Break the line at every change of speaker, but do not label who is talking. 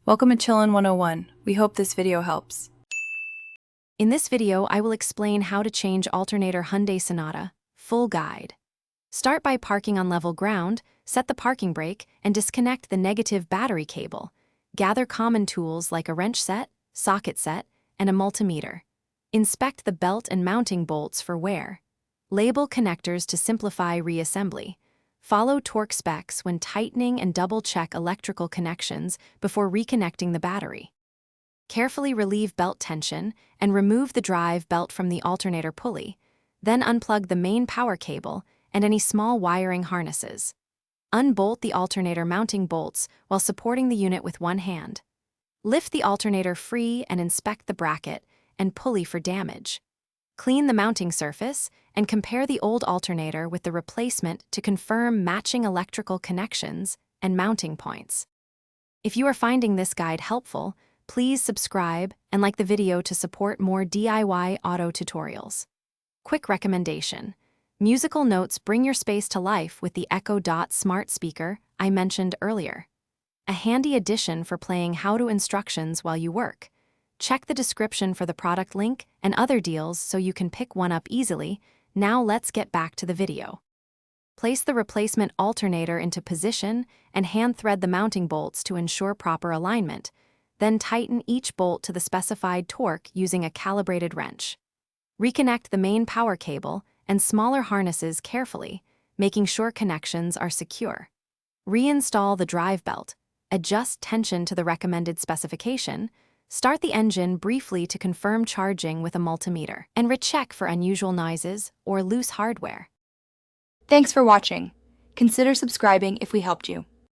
Welcome to Chillin' 101. We hope this video helps.
In this video, I will explain how to change alternator Hyundai Sonata, full guide. Start by parking on level ground, set the parking brake, and disconnect the negative battery cable. Gather common tools like a wrench set, socket set, and a multimeter. Inspect the belt and mounting bolts for wear. Label connectors to simplify reassembly. Follow torque specs when tightening and double-check electrical connections before reconnecting the battery. Carefully relieve belt tension and remove the drive belt from the alternator pulley, then unplug the main power cable and any small wiring harnesses. Unbolt the alternator mounting bolts while supporting the unit with one hand. Lift the alternator free and inspect the bracket and pulley for damage. Clean the mounting surface and compare the old alternator with the replacement to confirm matching electrical connections and mounting points. If you are finding this guide helpful, please subscribe and like the video to support more DIY auto tutorials. Quick recommendation: musical notes bring your space to life with the Echo Dot smart speaker I mentioned earlier. A handy addition for playing how-to instructions while you work. Check the description for the product link and other deals so you can pick one up easily. Now let's get back to the video. Place the replacement alternator into position and hand thread the mounting bolts to ensure proper alignment. Then tighten each bolt to the specified torque using a calibrated wrench. Reconnect the main power cable and smaller harnesses carefully, making sure connections are secure. Reinstall the drive belt. Adjust tension to the recommended specification. Start the engine briefly to confirm charging with a multimeter, and recheck for unusual noises or loose hardware.
Thanks for watching. Consider subscribing if we helped you.